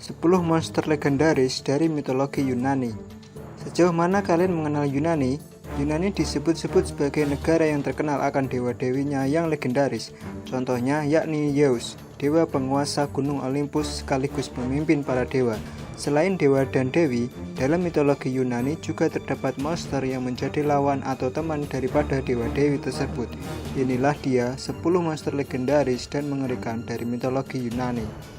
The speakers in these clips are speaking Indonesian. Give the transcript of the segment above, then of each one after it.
10 monster legendaris dari mitologi Yunani. Sejauh mana kalian mengenal Yunani? Yunani disebut-sebut sebagai negara yang terkenal akan dewa-dewinya yang legendaris. Contohnya yakni Zeus, dewa penguasa gunung Olympus sekaligus pemimpin para dewa. Selain dewa dan dewi, dalam mitologi Yunani juga terdapat monster yang menjadi lawan atau teman daripada dewa-dewi tersebut. Inilah dia 10 monster legendaris dan mengerikan dari mitologi Yunani.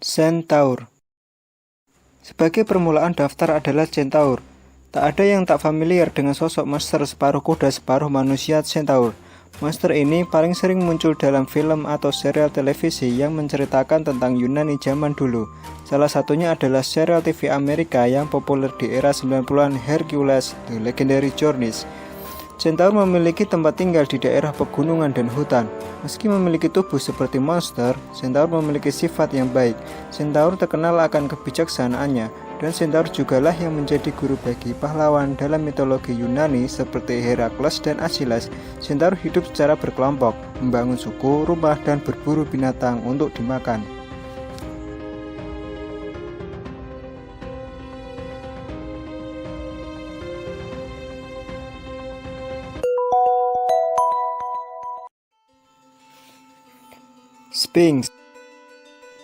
Centaur. Sebagai permulaan daftar adalah Centaur. Tak ada yang tak familiar dengan sosok monster separuh kuda separuh manusia Centaur. Monster ini paling sering muncul dalam film atau serial televisi yang menceritakan tentang Yunani zaman dulu. Salah satunya adalah serial TV Amerika yang populer di era 90-an, Hercules: The Legendary Journeys. Centaur memiliki tempat tinggal di daerah pegunungan dan hutan. Meski memiliki tubuh seperti monster, Centaur memiliki sifat yang baik. Centaur terkenal akan kebijaksanaannya, dan Centaur jugalah yang menjadi guru bagi pahlawan dalam mitologi Yunani seperti Herakles dan Achilles. Centaur hidup secara berkelompok, membangun suku, rumah, dan berburu binatang untuk dimakan. Sphinx.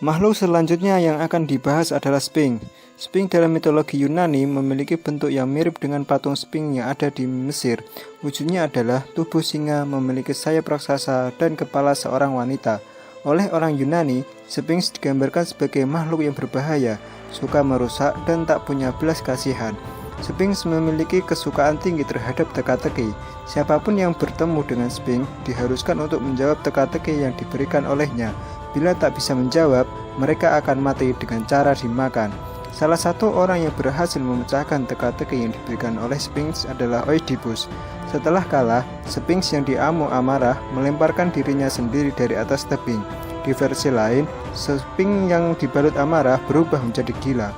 Makhluk selanjutnya yang akan dibahas adalah Sphinx. Sphinx dalam mitologi Yunani memiliki bentuk yang mirip dengan patung Sphinx yang ada di Mesir. Wujudnya adalah tubuh singa, memiliki sayap raksasa, dan kepala seorang wanita. Oleh orang Yunani, Sphinx digambarkan sebagai makhluk yang berbahaya, suka merusak, dan tak punya belas kasihan. Sphinx memiliki kesukaan tinggi terhadap teka-teki. Siapapun yang bertemu dengan Sphinx diharuskan untuk menjawab teka-teki yang diberikan olehnya. Bila tak bisa menjawab, mereka akan mati dengan cara dimakan. Salah satu orang yang berhasil memecahkan teka-teki yang diberikan oleh Sphinx adalah Oedipus. Setelah kalah, Sphinx yang diamuk amarah melemparkan dirinya sendiri dari atas tebing. Di versi lain, Sphinx yang dibalut amarah berubah menjadi gila.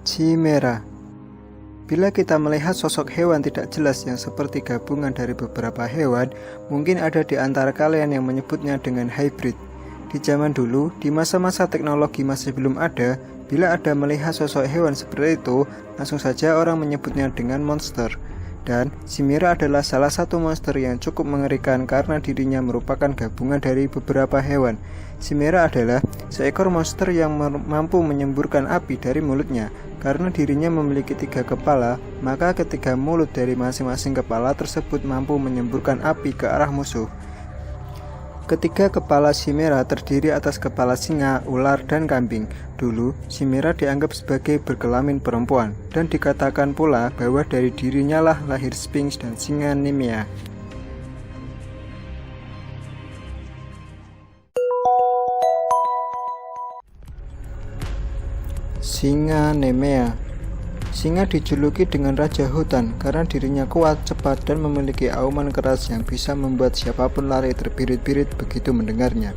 Chimera. Bila kita melihat sosok hewan tidak jelas yang seperti gabungan dari beberapa hewan, mungkin ada di antara kalian yang menyebutnya dengan hybrid. Di zaman dulu, di masa-masa teknologi masih belum ada, bila ada melihat sosok hewan seperti itu, langsung saja orang menyebutnya dengan monster. Dan Chimera adalah salah satu monster yang cukup mengerikan karena dirinya merupakan gabungan dari beberapa hewan. Chimera adalah seekor monster yang mampu menyemburkan api dari mulutnya. Karena dirinya memiliki 3 kepala, maka ketiga mulut dari masing-masing kepala tersebut mampu menyemburkan api ke arah musuh. Ketiga kepala Chimera terdiri atas kepala singa, ular, dan kambing. Dulu, Chimera dianggap sebagai berkelamin perempuan, dan dikatakan pula bahwa dari dirinya lah lahir Sphinx dan singa Nemea. Singa Nemea. Singa dijuluki dengan raja hutan karena dirinya kuat, cepat, dan memiliki auman keras yang bisa membuat siapapun lari terbirit-birit begitu mendengarnya.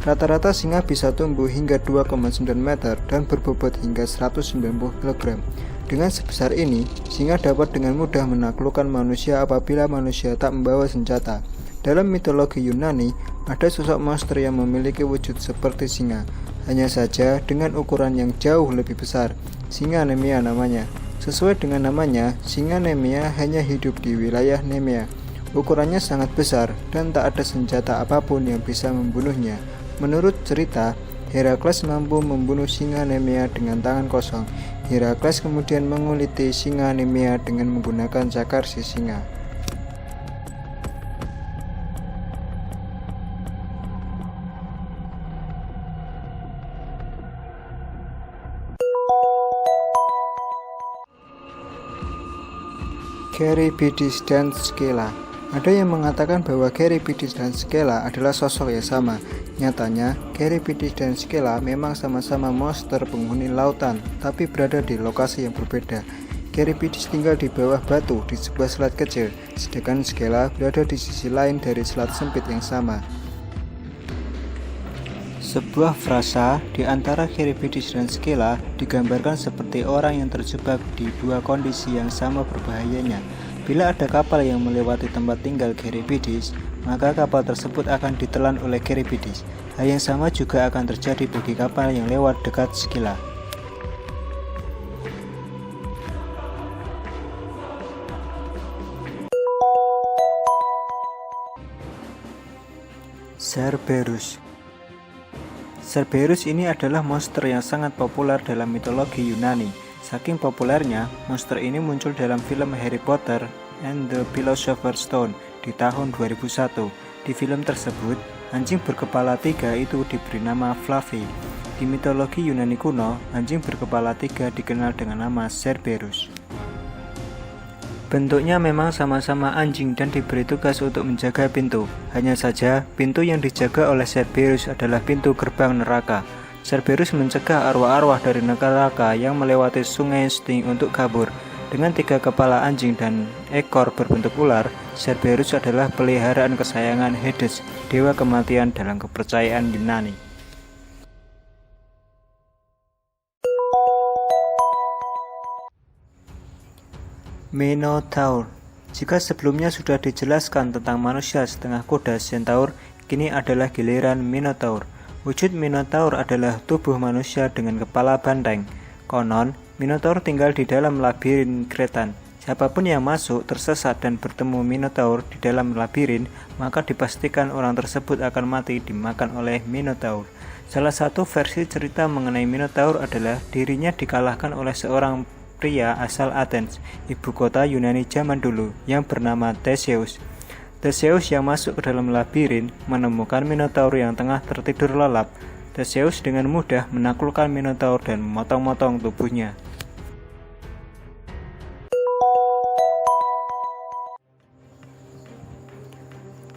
Rata-rata singa bisa tumbuh hingga 2,9 meter dan berbobot hingga 190 kg. Dengan sebesar ini, singa dapat dengan mudah menaklukkan manusia apabila manusia tak membawa senjata. Dalam mitologi Yunani, ada sosok monster yang memiliki wujud seperti singa, hanya saja dengan ukuran yang jauh lebih besar. Singa Nemea namanya. Sesuai dengan namanya, singa Nemea hanya hidup di wilayah Nemea. Ukurannya sangat besar dan tak ada senjata apapun yang bisa membunuhnya. Menurut cerita, Herakles mampu membunuh singa Nemea dengan tangan kosong. Herakles kemudian menguliti singa Nemea dengan menggunakan cakar si singa. Charybdis dan Scylla. Ada yang mengatakan bahwa Charybdis dan Scylla adalah sosok yang sama. Nyatanya, Charybdis dan Scylla memang sama-sama monster penghuni lautan, tapi berada di lokasi yang berbeda. Charybdis tinggal di bawah batu di sebuah selat kecil, sedangkan Scylla berada di sisi lain dari selat sempit yang sama. Sebuah frasa di antara Charybdis dan Scylla digambarkan seperti orang yang terjebak di dua kondisi yang sama berbahayanya. Bila ada kapal yang melewati tempat tinggal Charybdis, maka kapal tersebut akan ditelan oleh Charybdis. Hal yang sama juga akan terjadi bagi kapal yang lewat dekat Scylla. Cerberus. Cerberus ini adalah monster yang sangat populer dalam mitologi Yunani. Saking populernya, monster ini muncul dalam film Harry Potter and the Philosopher's Stone di tahun 2001. Di film tersebut, anjing berkepala 3 itu diberi nama Fluffy. Di mitologi Yunani kuno, anjing berkepala 3 dikenal dengan nama Cerberus. Bentuknya memang sama-sama anjing dan diberi tugas untuk menjaga pintu. Hanya saja, pintu yang dijaga oleh Cerberus adalah pintu gerbang neraka. Cerberus mencegah arwah-arwah dari neraka yang melewati sungai Sting untuk kabur. Dengan 3 kepala anjing dan ekor berbentuk ular, Cerberus adalah peliharaan kesayangan Hades, dewa kematian dalam kepercayaan Yunani. Minotaur. Jika sebelumnya sudah dijelaskan tentang manusia setengah kuda Centaur, kini adalah giliran Minotaur. Wujud Minotaur adalah tubuh manusia dengan kepala banteng. Konon, Minotaur tinggal di dalam labirin Kretan. Siapapun yang masuk, tersesat dan bertemu Minotaur di dalam labirin, maka dipastikan orang tersebut akan mati dimakan oleh Minotaur. Salah satu versi cerita mengenai Minotaur adalah dirinya dikalahkan oleh seorang pria asal Athens, ibu kota Yunani zaman dulu, yang bernama Theseus. Theseus yang masuk ke dalam labirin menemukan Minotaur yang tengah tertidur lelap. Theseus dengan mudah menaklukkan Minotaur dan memotong-motong tubuhnya.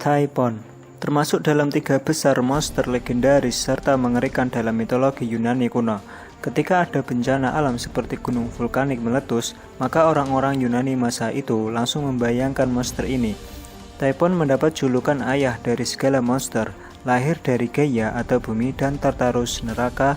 Typhon termasuk dalam 3 besar monster legendaris serta mengerikan dalam mitologi Yunani kuno. Ketika ada bencana alam seperti gunung vulkanik meletus, maka orang-orang Yunani masa itu langsung membayangkan monster ini. Typhon mendapat julukan ayah dari segala monster, lahir dari Gaia atau bumi dan Tartarus neraka,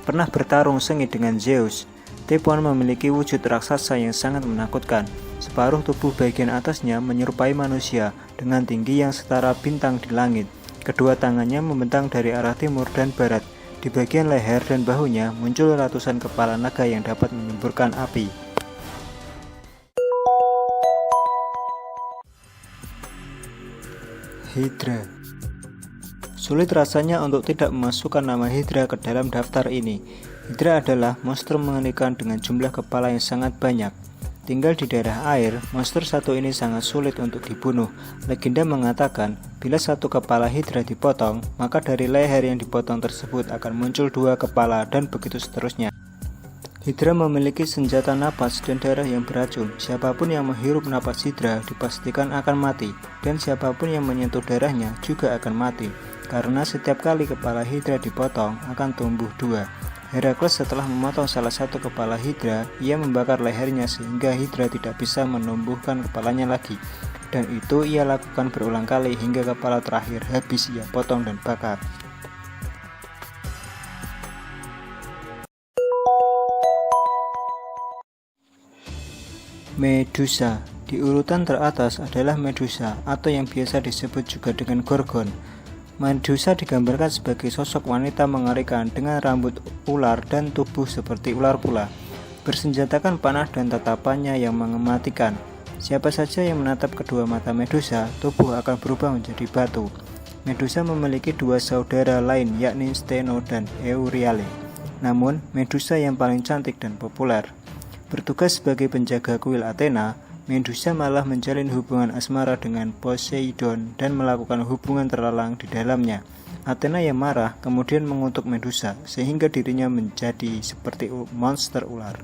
pernah bertarung sengit dengan Zeus. Typhon memiliki wujud raksasa yang sangat menakutkan. Separuh tubuh bagian atasnya menyerupai manusia dengan tinggi yang setara bintang di langit. Kedua tangannya membentang dari arah timur dan barat. Di bagian leher dan bahunya muncul ratusan kepala naga yang dapat menyemburkan api. Hydra. Sulit rasanya untuk tidak memasukkan nama Hydra ke dalam daftar ini. Hydra adalah monster mengerikan dengan jumlah kepala yang sangat banyak. Tinggal di daerah air, monster satu ini sangat sulit untuk dibunuh. Legenda mengatakan, bila satu kepala Hydra dipotong, maka dari leher yang dipotong tersebut akan muncul 2 kepala dan begitu seterusnya. Hydra memiliki senjata napas dan darah yang beracun. Siapapun yang menghirup napas Hydra dipastikan akan mati, dan siapapun yang menyentuh darahnya juga akan mati. Karena setiap kali kepala Hydra dipotong, akan tumbuh 2. Herakles setelah memotong salah satu kepala Hydra, ia membakar lehernya sehingga Hydra tidak bisa menumbuhkan kepalanya lagi. Dan itu ia lakukan berulang kali hingga kepala terakhir habis ia potong dan bakar. Medusa. Di urutan teratas adalah Medusa atau yang biasa disebut juga dengan Gorgon. Medusa digambarkan sebagai sosok wanita mengerikan dengan rambut ular dan tubuh seperti ular pula. Bersenjatakan panah dan tatapannya yang mematikan. Siapa saja yang menatap kedua mata Medusa, tubuh akan berubah menjadi batu. Medusa memiliki 2 saudara lain yakni Steno dan Euryale. Namun, Medusa yang paling cantik dan populer. Bertugas sebagai penjaga kuil Athena, Medusa malah menjalin hubungan asmara dengan Poseidon dan melakukan hubungan terlarang di dalamnya. Athena yang marah kemudian mengutuk Medusa sehingga dirinya menjadi seperti monster ular.